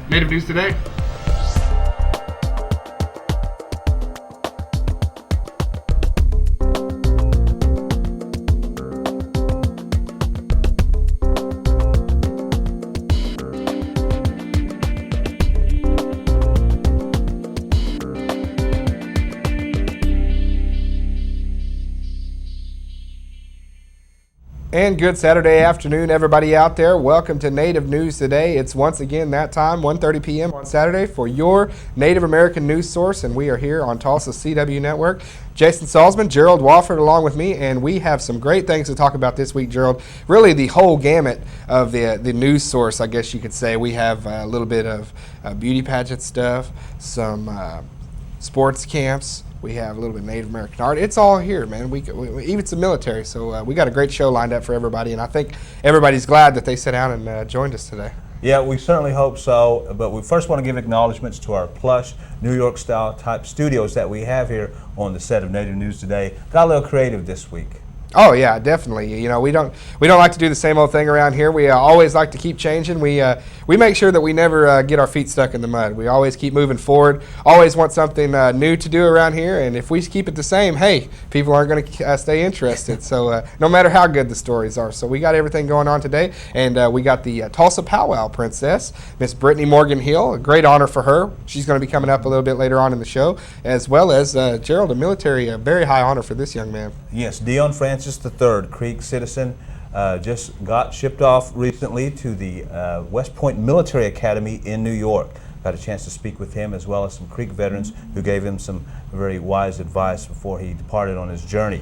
Native News Today. And good Saturday afternoon, everybody out there. Welcome to Native News Today. It's once again that time, 1:30 p.m. on Saturday, for your Native American news source, and we are here on Tulsa's CW Network. Jason Salzman, Gerald Wofford along with me, and we have some great things to talk about this week, Gerald. Really the whole gamut of the news source, I guess you could say. We have a little bit of beauty pageant stuff, some sports camps. We have a little bit of Native American art. It's all here, man. We even some military. So we got a great show lined up for everybody, and I think everybody's glad that they sat down and joined us today. Yeah, we certainly hope so. But we first want to give acknowledgments to our plush New York style type studios that we have here on the set of Native News Today. Got a little creative this week. Oh yeah, definitely. You know, we don't like to do the same old thing around here. We always like to keep changing. We make sure that we never get our feet stuck in the mud. We always keep moving forward. Always want something new to do around here. And if we keep it the same, hey, people aren't going to stay interested. So no matter how good the stories are. So we got everything going on today, and we got the Tulsa Powwow Princess, Miss Brittany Morgan Hill. A great honor for her. She's going to be coming up a little bit later on in the show, as well as Gerald, a very high honor for this young man. Yes, Dion Francis III, Creek citizen, just got shipped off recently to the West Point Military Academy in New York. Got a chance to speak with him, as well as some Creek veterans who gave him some very wise advice before he departed on his journey.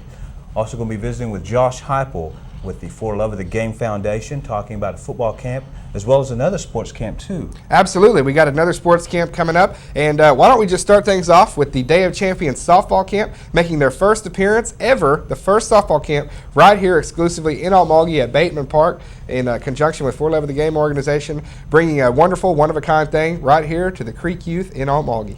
Also going to be visiting with Josh Heupel with the For Love of the Game Foundation, talking about a football camp, as well as another sports camp too. Absolutely. We got another sports camp coming up, and why don't we just start things off with the Day of Champions softball camp, making their first appearance ever, the first softball camp right here exclusively in Almagee at Bateman Park, in conjunction with For Love of the Game organization, bringing a wonderful, one-of-a-kind thing right here to the Creek youth in Almagee.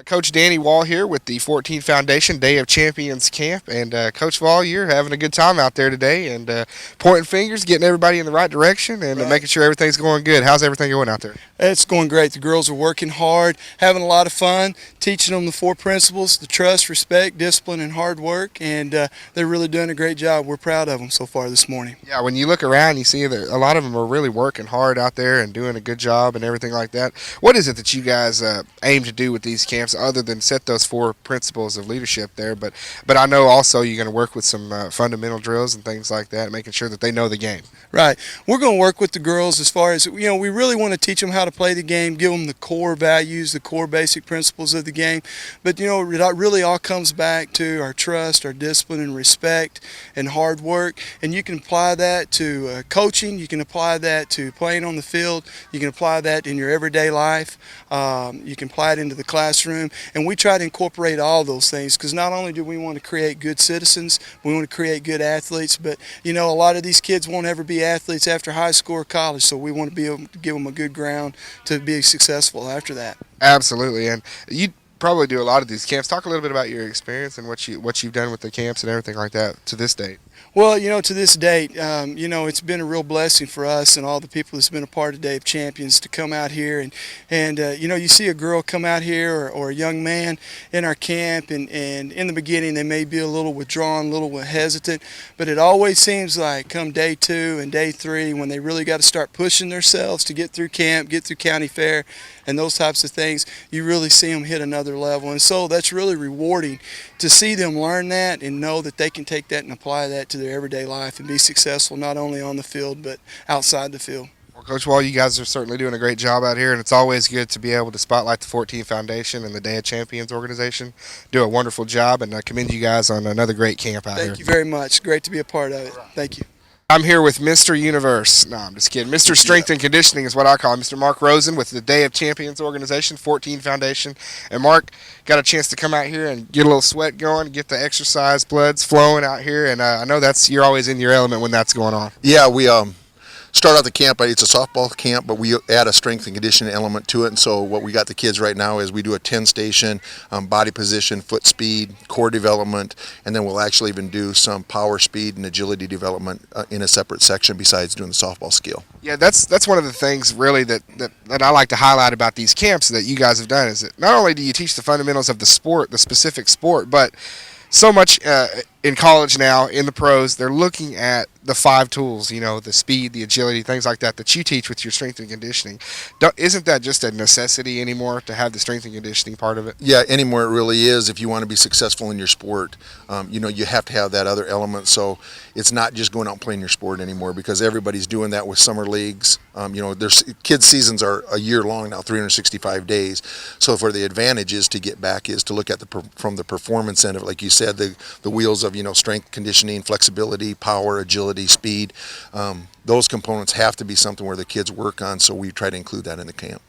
Coach Danny Wall here with the 14 Foundation Day of Champions Camp. And Coach Wall, you're having a good time out there today and pointing fingers, getting everybody in the right direction and making sure everything's going good. How's everything going out there? It's going great. The girls are working hard, having a lot of fun, teaching them the four principles: the trust, respect, discipline, and hard work. And they're really doing a great job. We're proud of them so far this morning. Yeah, when you look around, you see that a lot of them are really working hard out there and doing a good job and everything like that. What is it that you guys aim to do with these camps, other than set those four principles of leadership there? But I know also you're going to work with some fundamental drills and things like that, making sure that they know the game. Right. We're going to work with the girls as far as, we really want to teach them how to play the game, give them the core values, the core basic principles of the game. But, it really all comes back to our trust, our discipline, and respect, and hard work. And you can apply that to coaching. You can apply that to playing on the field. You can apply that in your everyday life. You can apply it into the classroom. And we try to incorporate all those things, because not only do we want to create good citizens, we want to create good athletes, but a lot of these kids won't ever be athletes after high school or college, so we want to be able to give them a good ground to be successful after that. Absolutely. And you probably do a lot of these camps. Talk a little bit about your experience and what you've done with the camps and everything like that to this date. Well, to this date, it's been a real blessing for us and all the people that's been a part of Day of Champions to come out here. And you see a girl come out here or a young man in our camp, and in the beginning they may be a little withdrawn, a little hesitant, but it always seems like come day 2 and day 3, when they really got to start pushing themselves to get through camp, get through county fair, and those types of things, you really see them hit another level. And so that's really rewarding to see them learn that and know that they can take that and apply that to their everyday life and be successful not only on the field but outside the field. Well, Coach Wall, you guys are certainly doing a great job out here, and it's always good to be able to spotlight the 14 Foundation and the Day of Champions organization. Do a wonderful job, and I commend you guys on another great camp out here. Thank you very much. Great to be a part of it. Thank you. I'm here with Mr. Universe. No, I'm just kidding. Mr. Strength and Conditioning is what I call him. Mr. Mark Rosen with the Day of Champions organization, 14 Foundation. And Mark got a chance to come out here and get a little sweat going, get the exercise bloods flowing out here. And I know you're always in your element when that's going on. Yeah, we start out the camp, it's a softball camp, but we add a strength and conditioning element to it. And so what we got the kids right now is we do a 10 station, body position, foot speed, core development, and then we'll actually even do some power, speed, and agility development in a separate section besides doing the softball skill. Yeah, that's one of the things really that I like to highlight about these camps that you guys have done is that not only do you teach the fundamentals of the sport, the specific sport, but so much in college now, in the pros, they're looking at the 5 tools, the speed, the agility, things like that you teach with your strength and conditioning. Isn't that just a necessity anymore to have the strength and conditioning part of it? Yeah, anymore it really is. If you want to be successful in your sport, you have to have that other element. So it's not just going out and playing your sport anymore because everybody's doing that with summer leagues. There's kids' seasons are a year long now, 365 days. So for the advantage is to get back is to look at from the performance end of it, like you said, the wheels of strength, conditioning, flexibility, power, agility, speed. Those components have to be something where the kids work on, so we try to include that in the camp.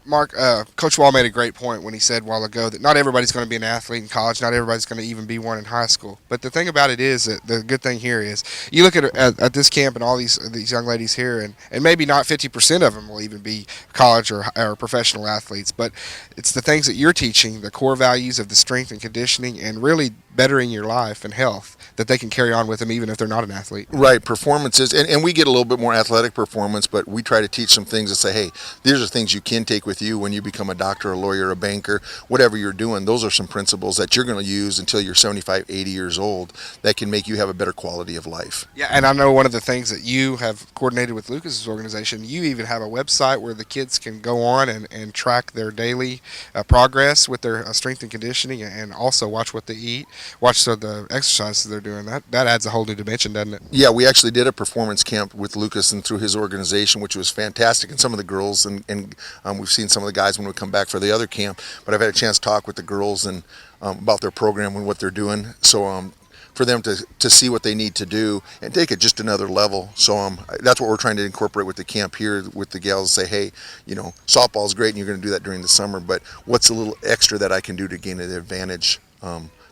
Mark, Coach Wall made a great point when he said a while ago that not everybody's going to be an athlete in college, not everybody's going to even be one in high school. But the thing about it is that the good thing here is you look at this camp and all these young ladies here, and maybe not 50% of them will even be college or professional athletes, but it's the things that you're teaching, the core values of the strength and conditioning, and really bettering your life and health that they can carry on with them even if they're not an athlete. Right, performances, and we get a little bit more athletic performance, but we try to teach some things that say, hey, these are things you can take with you when you become a doctor, a lawyer, a banker, whatever you're doing. Those are some principles that you're going to use until you're 75, 80 years old that can make you have a better quality of life. Yeah, and I know one of the things that you have coordinated with Lucas's organization, you even have a website where the kids can go on and track their daily progress with their strength and conditioning and also watch what they eat, watch the exercises they're doing. That adds a whole new dimension, doesn't it? Yeah, we actually did a performance camp with Lucas and through his organization, which was fantastic. And some of the girls, and we've seen some of the guys when we come back for the other camp, but I've had a chance to talk with the girls and about their program and what they're doing. So for them to see what they need to do and take it just another level. So that's what we're trying to incorporate with the camp here with the gals. Say, hey, softball's great and you're going to do that during the summer, but what's a little extra that I can do to gain an advantage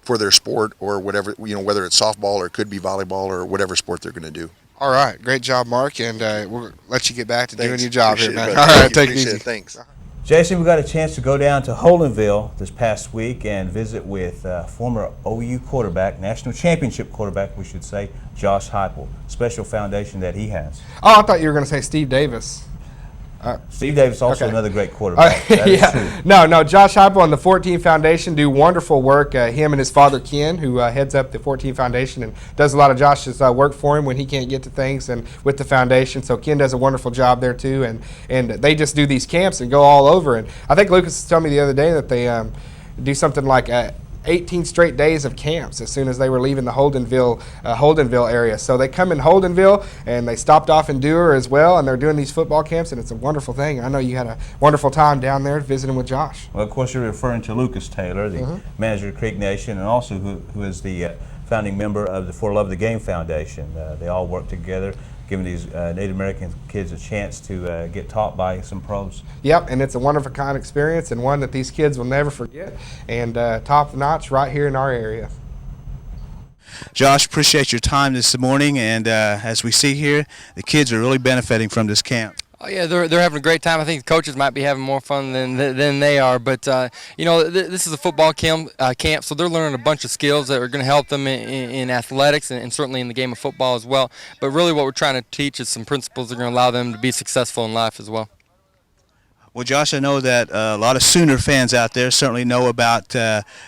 for their sport or whatever, whether it's softball or it could be volleyball or whatever sport they're going to do. All right. Great job, Mark, and we'll let you get back to doing your job Appreciate here, man. it, All right, take it easy. Thanks. Jason, we got a chance to go down to Holdenville this past week and visit with former OU quarterback, national championship quarterback, we should say, Josh Heupel. Special foundation that he has. Oh, I thought you were going to say Steve Davis. Steve Davis, also okay. another great quarterback. That is true. No, Josh Heupel and the 14 Foundation do wonderful work. Him and his father, Ken, who heads up the 14 Foundation and does a lot of Josh's work for him when he can't get to things and with the foundation. So Ken does a wonderful job there too. And they just do these camps and go all over. And I think Lucas told me the other day that they do something like 18 straight days of camps as soon as they were leaving the Holdenville area. So they come in Holdenville and they stopped off in Dewar as well, and they're doing these football camps, and it's a wonderful thing. I know you had a wonderful time down there visiting with Josh. Well, of course, you're referring to Lucas Taylor, the manager of Creek Nation, and also who is the founding member of the For Love of the Game Foundation. They all work together, giving these Native American kids a chance to get taught by some pros. Yep, and it's a wonderful kind of experience and one that these kids will never forget, and top notch right here in our area. Josh, appreciate your time this morning, and as we see here, the kids are really benefiting from this camp. Oh yeah, they're having a great time. I think the coaches might be having more fun than they are. But this is a football camp, so they're learning a bunch of skills that are going to help them in athletics and certainly in the game of football as well. But really, what we're trying to teach is some principles that are going to allow them to be successful in life as well. Well, Josh, I know that a lot of Sooner fans out there certainly know about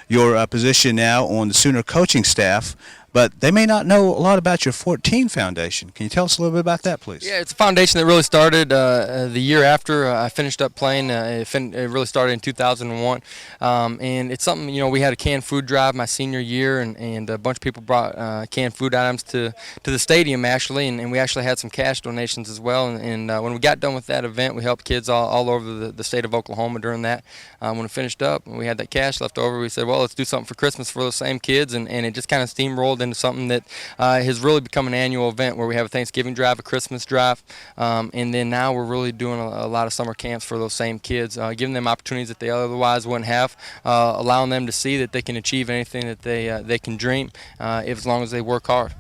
your position now on the Sooner coaching staff, but they may not know a lot about your 14 Foundation. Can you tell us a little bit about that, please? Yeah, it's a foundation that really started the year after I finished up playing. It really started in 2001, and it's something, we had a canned food drive my senior year, and a bunch of people brought canned food items to the stadium, actually, and we actually had some cash donations as well, and when we got done with that event, we helped kids all over the state of Oklahoma during that. When we finished up and we had that cash left over, we said, well, let's do something for Christmas for those same kids, and it just kind of steamrolled into something that has really become an annual event where we have a Thanksgiving drive, a Christmas drive, and then now we're really doing a lot of summer camps for those same kids, giving them opportunities that they otherwise wouldn't have, allowing them to see that they can achieve anything that they can dream as long as they work hard.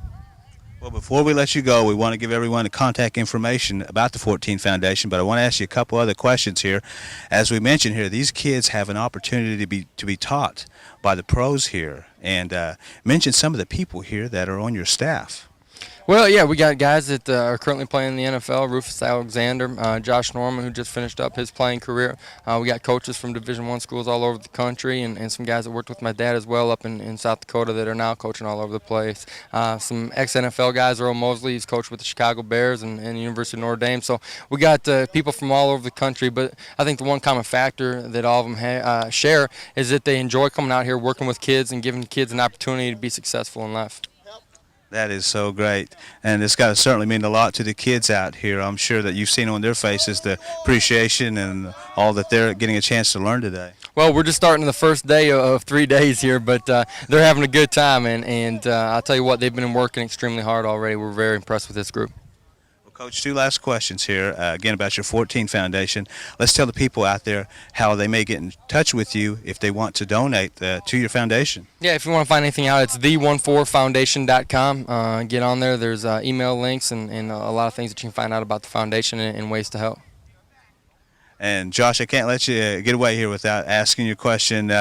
Well, before we let you go, we want to give everyone the contact information about the 14 Foundation, but I want to ask you a couple other questions here. As we mentioned here, these kids have an opportunity to be taught by the pros here, and mention some of the people here that are on your staff. Well, yeah, we got guys that are currently playing in the NFL. Rufus Alexander, Josh Norman, who just finished up his playing career. We got coaches from Division I schools all over the country, and some guys that worked with my dad as well up in South Dakota that are now coaching all over the place. Some ex-NFL guys, Earl Mosley, he's coached with the Chicago Bears and the University of Notre Dame. So we got people from all over the country, but I think the one common factor that all of them share is that they enjoy coming out here, working with kids, and giving kids an opportunity to be successful in life. That is so great, and it's got to certainly mean a lot to the kids out here. I'm sure that you've seen on their faces the appreciation and all that they're getting a chance to learn today. Well, we're just starting the first day of 3 days here, but they're having a good time, and I'll tell you what, they've been working extremely hard already. We're very impressed with this group. Coach, two last questions here, again about your 14 Foundation. Let's tell the people out there how they may get in touch with you if they want to donate to your foundation. Yeah, if you want to find anything out, it's the14foundation.com. Get on there. There's email links and a lot of things that you can find out about the foundation and ways to help. And Josh, I can't let you get away here without asking you a question.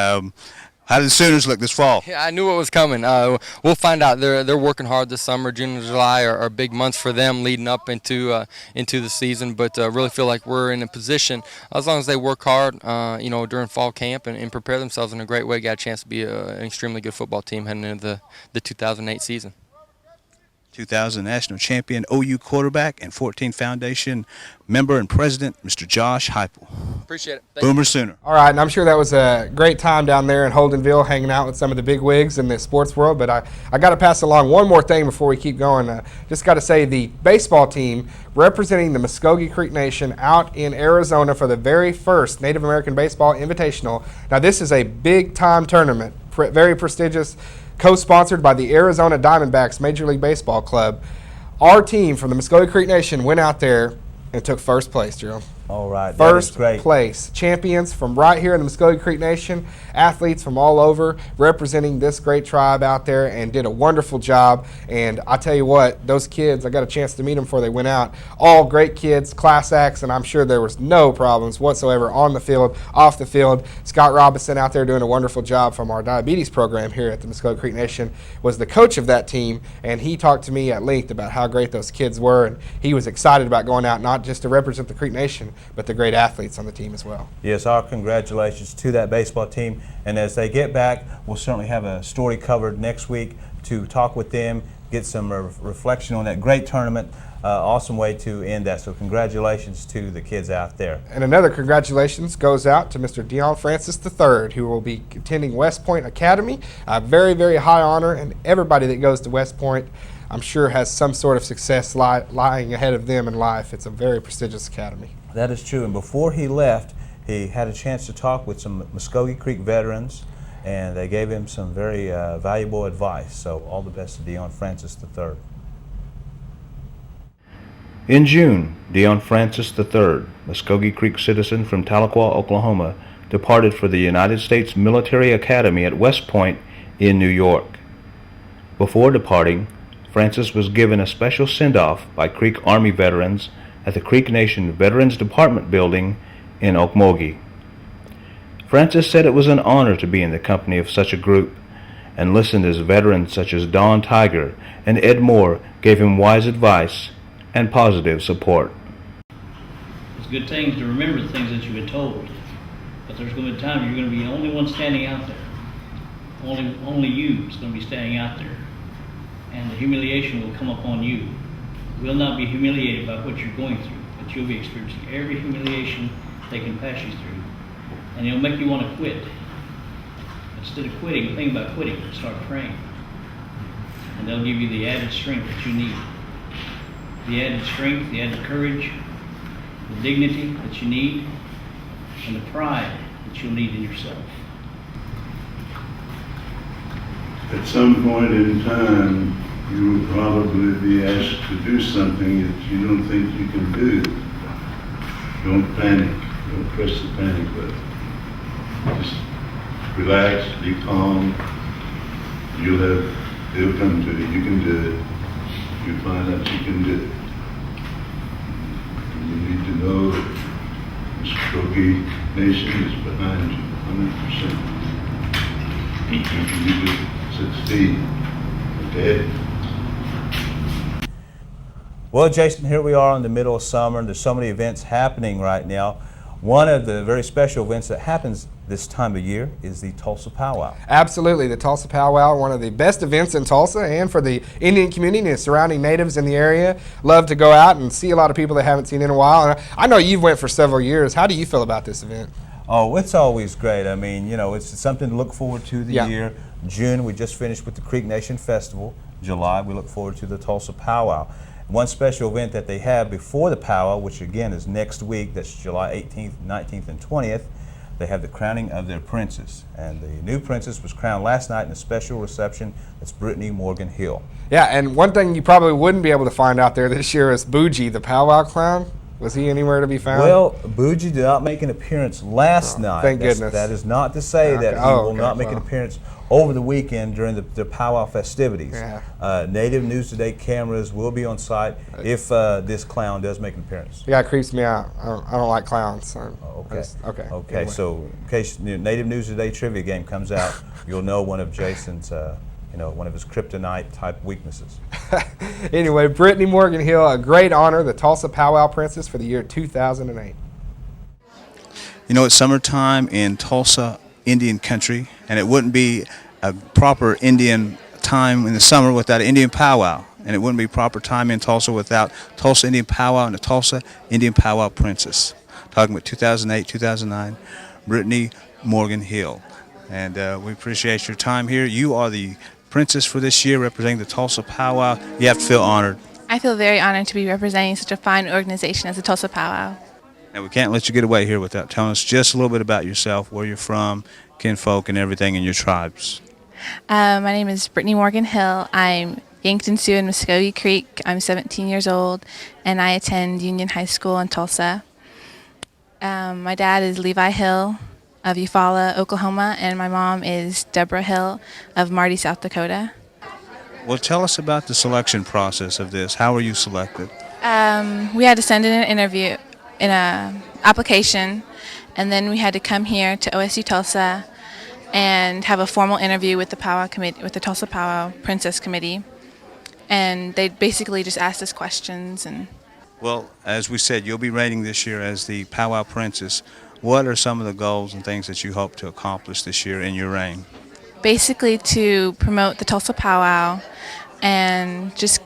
How do the Sooners look this fall? Yeah, I knew it was coming. We'll find out. They're working hard this summer. June and July are big months for them leading up into the season. But really feel like we're in a position, as long as they work hard, during fall camp and prepare themselves in a great way, got a chance to be an extremely good football team heading into the 2008 season. 2000 national champion OU quarterback and 14 Foundation member and president, Mr. Josh Heupel. Appreciate it. Boomer Sooner. All right, and I'm sure that was a great time down there in Holdenville hanging out with some of the big wigs in the sports world, but I got to pass along one more thing before we keep going. Just got to say the baseball team representing the Muskogee Creek Nation out in Arizona for the very first Native American Baseball Invitational. Now, this is a big-time tournament, very prestigious, co-sponsored by the Arizona Diamondbacks Major League Baseball Club. Our team from the Muskogee Creek Nation went out there and took first place, Jerome. All right, First that is great. place. Champions from right here in the Muskogee Creek Nation, athletes from all over representing this great tribe out there and did a wonderful job. And I tell you what, those kids, I got a chance to meet them before they went out. All great kids, class acts, and I'm sure there was no problems whatsoever on the field, off the field. Scott Robinson out there doing a wonderful job from our diabetes program here at the Muskogee Creek Nation was the coach of that team, and he talked to me at length about how great those kids were, and he was excited about going out not just to represent the Creek Nation, but the great athletes on the team as well. Yes, our congratulations to that baseball team. And as they get back, we'll certainly have a story covered next week to talk with them, get some reflection on that great tournament. Awesome way to end that. So congratulations to the kids out there. And another congratulations goes out to Mr. Dion Francis III, who will be attending West Point Academy. A very, very high honor, and everybody that goes to West Point, I'm sure, has some sort of success lying ahead of them in life. It's a very prestigious academy. That is true. And before he left, he had a chance to talk with some Muskogee Creek veterans, and they gave him some very valuable advice. So all the best to Dion Francis III. In June, Dion Francis III, Muskogee Creek citizen from Tahlequah, Oklahoma, departed for the United States Military Academy at West Point in New York. Before departing, Francis was given a special send-off by Creek Army veterans at the Creek Nation Veterans Department building in Okmulgee. Francis said it was an honor to be in the company of such a group, and listened as veterans such as Don Tiger and Ed Moore gave him wise advice and positive support. It's good things to remember the things that you've been told, but there's going to be a time you're going to be the only one standing out there. Only you is going to be standing out there, and the humiliation will come upon you. You will not be humiliated by what you're going through, but you'll be experiencing every humiliation they can pass you through, and it'll make you want to quit. Instead of quitting, think about quitting. Start praying, and they'll give you the added strength that you need. The added strength, the added courage, the dignity that you need, and the pride that you'll need in yourself. At some point in time, you will probably be asked to do something that you don't think you can do. Don't panic. Don't press the panic button. Just relax, be calm. It'll come to you. You can do it. you'll find out you can do it. And you need to know that the Muskogee Nation is behind you 100%. You to succeed. Okay? Well, Jason, here we are in the middle of summer, and there's so many events happening right now. One of the very special events that happens this time of year is the Tulsa Powwow. Absolutely, the Tulsa Powwow, one of the best events in Tulsa and for the Indian community and the surrounding natives in the area. Love to go out and see a lot of people they haven't seen in a while. And I know you've went for several years. How do you feel about this event? Oh, it's always great. I mean, you know, it's something to look forward to the Yeah. year. June, we just finished with the Creek Nation Festival. July, we look forward to the Tulsa Powwow. One special event that they have before the powwow, which again is next week, that's July 18th, 19th, and 20th, they have the crowning of their princess. And the new princess was crowned last night in a special reception. That's Brittany Morgan Hill. Yeah, and one thing you probably wouldn't be able to find out there this year is Bougie, the powwow clown. Was he anywhere to be found? Well, Bougie did not make an appearance last night. Thank goodness. That is not to say that he will not make an well. appearance over the weekend during the powwow festivities. Yeah. Native News Today cameras will be on site if this clown does make an appearance. Yeah, it creeps me out. I don't like clowns. So Okay. okay. Okay. Anyway. So in case Native News Today trivia game comes out, you'll know one of Jason's, one of his kryptonite type weaknesses. Anyway, Brittany Morgan Hill, a great honor, the Tulsa Powwow Princess for the year 2008. You know, it's summertime in Tulsa, Indian country, and it wouldn't be a proper Indian time in the summer without an Indian powwow, and it wouldn't be proper time in Tulsa without Tulsa Indian Powwow and the Tulsa Indian Powwow Princess. Talking about 2008, 2009, Brittany Morgan Hill. And we appreciate your time here. You are the princess for this year, representing the Tulsa Powwow. You have to feel honored. I feel very honored to be representing such a fine organization as the Tulsa Powwow. And we can't let you get away here without telling us just a little bit about yourself, where you're from, kinfolk, and everything in your tribes. My name is Brittany Morgan Hill. I'm Yankton Sioux in Muskogee Creek. I'm 17 years old, and I attend Union High School in Tulsa. My dad is Levi Hill of Eufaula, Oklahoma, and my mom is Deborah Hill of Marty, South Dakota. Well, tell us about the selection process of this. How were you selected? We had to send in an interview, in an application, and then we had to come here to OSU Tulsa and have a formal interview with the Powwow Committee, with the Tulsa Powwow Princess Committee, and they basically just asked us questions. And Well, as we said, you'll be reigning this year as the Powwow Princess. What are some of the goals and things that you hope to accomplish this year in your reign? basically to promote the Tulsa Powwow and just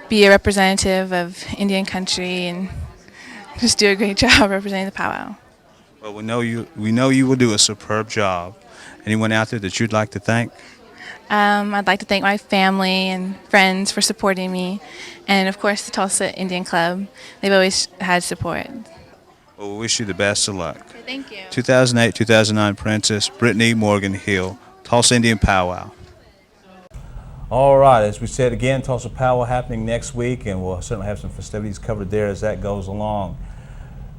be a representative of Indian country and just do a great job representing the powwow. Well, we know you will do a superb job. Anyone out there that you'd like to thank? I'd like to thank my family and friends for supporting me, and of course the Tulsa Indian Club. They've always had support. Well, we wish you the best of luck. Thank you. 2008-2009 Princess Brittany Morgan Hill, Tulsa Indian Powwow. All right, as we said again, Tulsa Powwow happening next week, and we'll certainly have some festivities covered there as that goes along.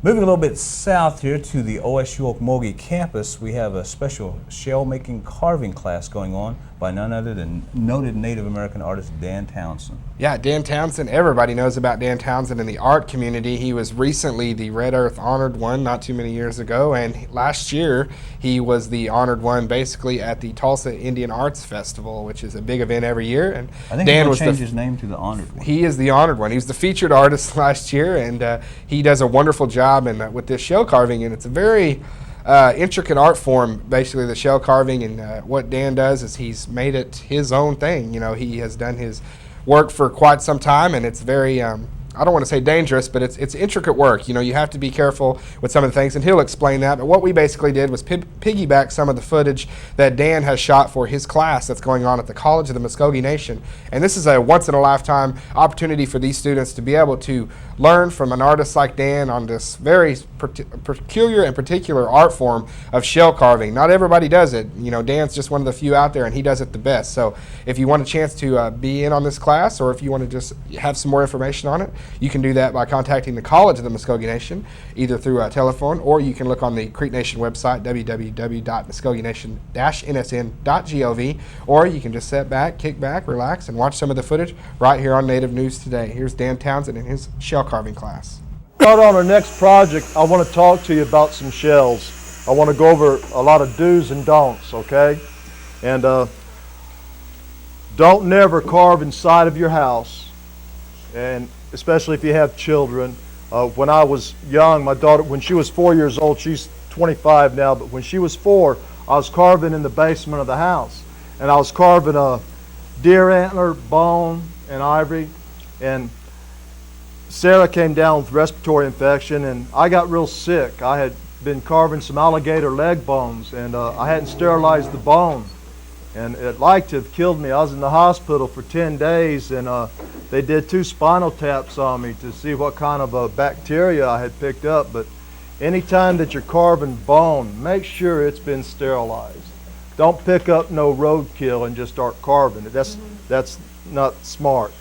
Moving a little bit south here to the OSU Okmulgee campus, we have a special shell-making carving class going on by none other than noted Native American artist Dan Townsend. Yeah, Dan Townsend. Everybody knows about Dan Townsend in the art community. He was recently the Red Earth Honored One not too many years ago, and last year he was the Honored One basically at the Tulsa Indian Arts Festival, which is a big event every year. And I think Dan he'll was change his name to the Honored One. He is the Honored One. He was the featured artist last year, and he does a wonderful job with this shell carving, and it's a very intricate art form, basically the shell carving, and what Dan does is he's made it his own thing. You know, he has done his work for quite some time, and it's very I don't want to say dangerous, but it's intricate work. You know, you have to be careful with some of the things, and he'll explain that. But what we basically did was piggyback some of the footage that Dan has shot for his class that's going on at the College of the Muskogee Nation. And this is a once-in-a-lifetime opportunity for these students to be able to learn from an artist like Dan on this very peculiar and particular art form of shell carving. Not everybody does it. You know, Dan's just one of the few out there, and he does it the best. So if you want a chance to be in on this class, or if you want to just have some more information on it, You can do that by contacting the College of the Muskogee Nation, either through a telephone, or you can look on the Creek Nation website, www.muskogeenation.nsn.gov, or you can just sit back, kick back, relax, and watch some of the footage right here on Native News Today. Here's Dan Townsend in his shell carving class. Start on our next project, I want to talk to you about some shells. I want to go over a lot of do's and don'ts, okay? And don't never carve inside of your house, and especially if you have children. When I was young, my daughter, when she was 4 years old, she's 25 now, but when she was 4, I was carving in the basement of the house. And I was carving a deer antler, bone, and ivory. And Sarah came down with respiratory infection, and I got real sick. I had been carving some alligator leg bones, and I hadn't sterilized the bone. And it liked to have killed me. I was in the hospital for 10 days, and they did 2 spinal taps on me to see what kind of bacteria I had picked up. But anytime that you're carving bone, make sure it's been sterilized. Don't pick up no roadkill and just start carving it. That's not smart.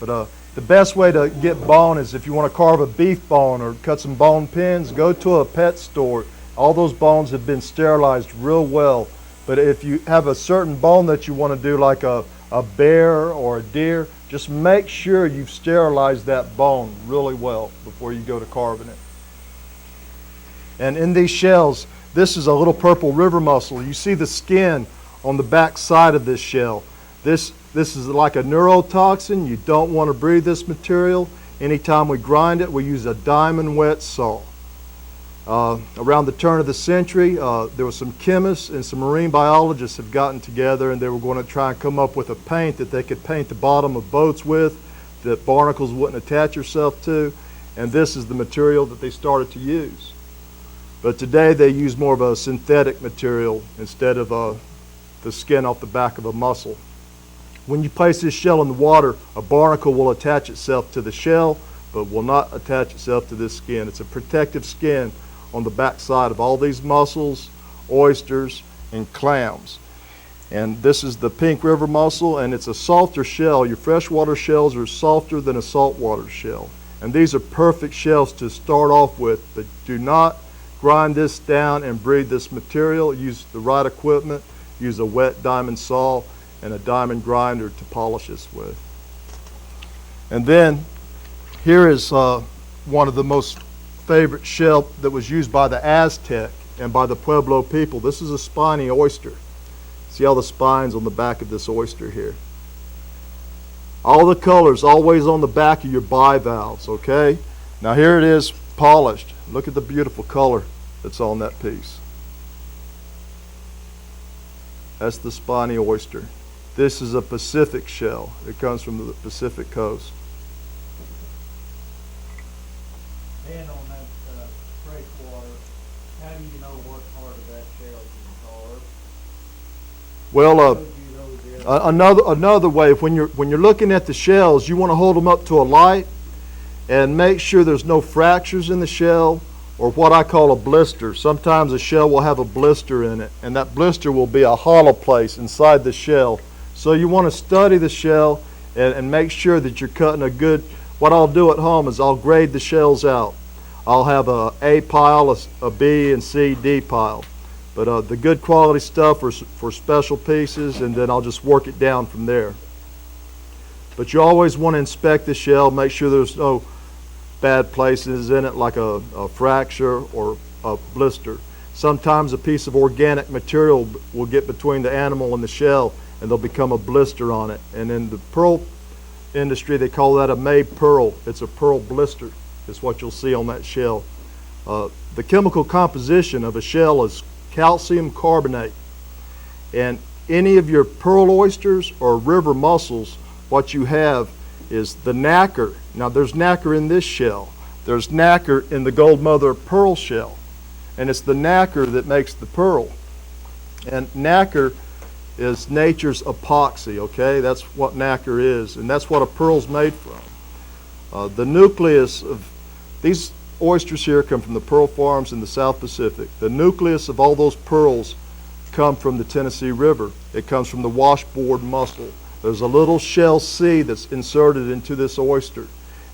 But the best way to get bone is if you want to carve a beef bone or cut some bone pins, go to a pet store. All those bones have been sterilized real well. But if you have a certain bone that you want to do, like a bear or a deer, just make sure you've sterilized that bone really well before you go to carving it. And in these shells, this is a little purple river mussel. You see the skin on the back side of this shell. This is like a neurotoxin. You don't want to breathe this material. Anytime we grind it, we use a diamond wet saw. Around the turn of the century, there were some chemists and some marine biologists have gotten together, and they were going to try and come up with a paint that they could paint the bottom of boats with, that barnacles wouldn't attach yourself to, and this is the material that they started to use. But today they use more of a synthetic material instead of the skin off the back of a mussel. When you place this shell in the water, a barnacle will attach itself to the shell, but will not attach itself to this skin. It's a protective skin on the back side of all these mussels, oysters, and clams. And this is the pink river mussel, and it's a softer shell. Your freshwater shells are softer than a saltwater shell. And these are perfect shells to start off with, but do not grind this down and breed this material. Use the right equipment. Use a wet diamond saw and a diamond grinder to polish this with. And then here is one of the most favorite shell that was used by the Aztec and by the Pueblo people. This is a spiny oyster. See all the spines on the back of this oyster here. All the colors always on the back of your bivalves, okay? Now here it is polished. Look at the beautiful color that's on that piece. That's the spiny oyster. This is a Pacific shell. It comes from the Pacific coast. And on that breakwater, how do you know what part of that shell is carved? Well, another way, when you're looking at the shells, you want to hold them up to a light and make sure there's no fractures in the shell or what I call a blister. Sometimes a shell will have a blister in it, and that blister will be a hollow place inside the shell. So you want to study the shell and make sure that you're cutting a good. What I'll do at home is I'll grade the shells out. I'll have a pile, a B and C, D pile. But the good quality stuff for special pieces, and then I'll just work it down from there. But you always want to inspect the shell, make sure there's no bad places in it like a fracture or a blister. Sometimes a piece of organic material will get between the animal and the shell and there'll become a blister on it. And in the pearl industry, they call that a May pearl. It's a pearl blister. Is what you'll see on that shell. The chemical composition of a shell is calcium carbonate. And any of your pearl oysters or river mussels, what you have is the nacre. Now there's nacre in this shell. There's nacre in the gold mother of pearl shell. And it's the nacre that makes the pearl. And nacre is nature's epoxy, okay? That's what nacre is, and that's what a pearl's made from. The nucleus of these oysters here come from the pearl farms in the South Pacific. The nucleus of all those pearls come from the Tennessee River. It comes from the washboard mussel. There's a little shell seed that's inserted into this oyster.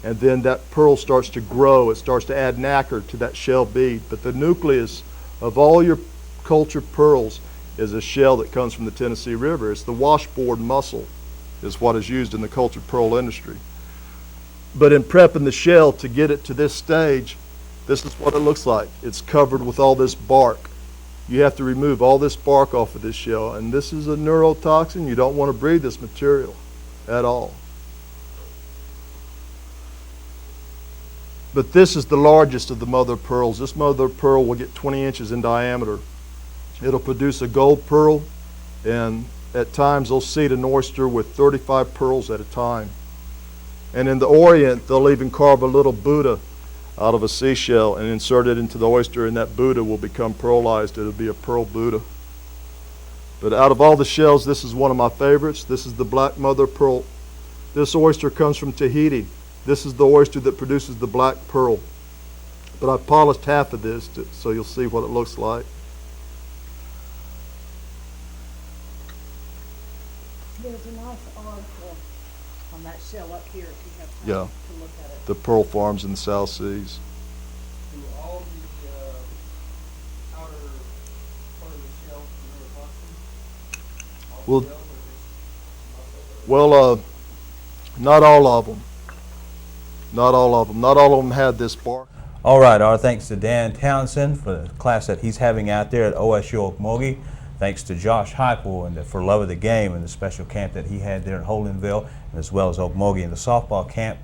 and then that pearl starts to grow. It starts to add nacre to that shell bead. But the nucleus of all your cultured pearls is a shell that comes from the Tennessee River. It's the washboard mussel is what is used in the cultured pearl industry. But in prepping the shell to get it to this stage, this is what it looks like. It's covered with all this bark. You have to remove all this bark off of this shell, and this is a neurotoxin. You don't want to breathe this material at all. But this is the largest of the mother of pearls. This mother of pearl will get 20 inches in diameter. It'll produce a gold pearl, and at times they'll seed an oyster with 35 pearls at a time. And in the Orient, they'll even carve a little Buddha out of a seashell and insert it into the oyster, and that Buddha will become pearlized. It'll be a pearl Buddha. But out of all the shells, this is one of my favorites. This is the black mother pearl. This oyster comes from Tahiti. This is the oyster that produces the black pearl. But I polished half of this so you'll see what it looks like. There's a nice article on that shell up here if you have time Yeah. to look at it. The pearl farms in the South Seas. Do all the outer part of the shell neurotoxin? Well, not all of them. Not all of them. Not all of them had this bark. All right, our thanks to Dan Townsend for the class that he's having out there at OSU Okmulgee. Thanks to Josh Heupel and for Love of the Game and the special camp that he had there at Holdenville, and as well as Okmulgee and the softball camp.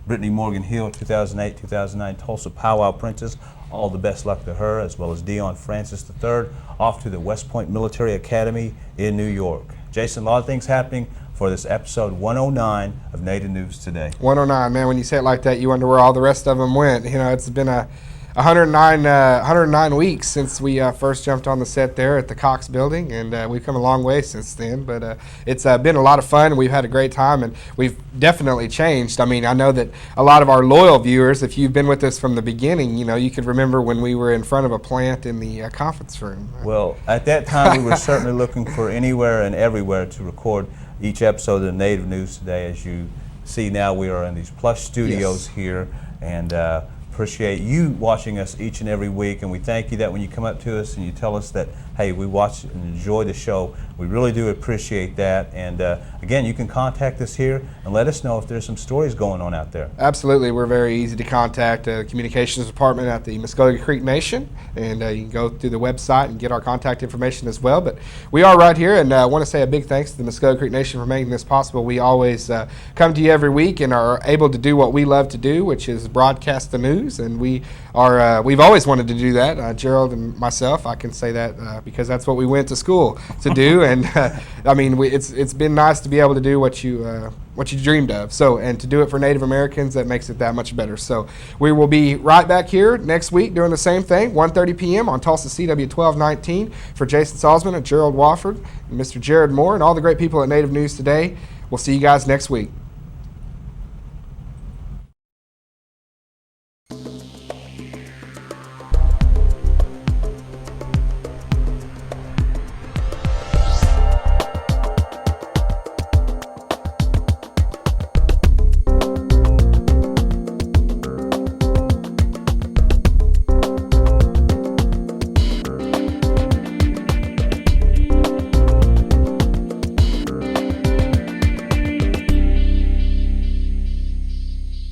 Brittany Morgan Hill, 2008-2009 Tulsa Powwow Princess. All the best luck to her, as well as Dion Francis III, off to the West Point Military Academy in New York. Jason, a lot of things happening for this episode 109 of Native News Today. 109, man. When you say it like that, you wonder where all the rest of them went. You know, it's been a 109 weeks since we first jumped on the set there at the Cox Building, and we've come a long way since then. But it's been a lot of fun. We've had a great time, and we've definitely changed. I mean, I know that a lot of our loyal viewers, if you've been with us from the beginning, you know, you could remember when we were in front of a plant in the conference room. Well, at that time, we were certainly looking for anywhere and everywhere to record each episode of Native News Today. As you see now, we are in these plush studios here, and appreciate you watching us each and every week, and we thank you that when you come up to us and you tell us that, hey, we watch and enjoy the show, we really do appreciate that. And again, you can contact us here and let us know if there's some stories going on out there. Absolutely. We're very easy to contact, the communications department at the Muskogee Creek Nation, and you can go through the website and get our contact information as well. But we are right here, and I want to say a big thanks to the Muskogee Creek Nation for making this possible. We always come to you every week and are able to do what we love to do, which is broadcast the news, and we've always wanted to do that. Gerald and myself, I can say that because that's what we went to school to do, and I mean, it's been nice to be able to do what you dreamed of. So, and to do it for Native Americans, that makes it that much better. So, we will be right back here next week doing the same thing, 1:30 p.m. on Tulsa CW 1219. For Jason Salzman and Gerald Wofford and Mr. Jared Moore and all the great people at Native News Today, we'll see you guys next week.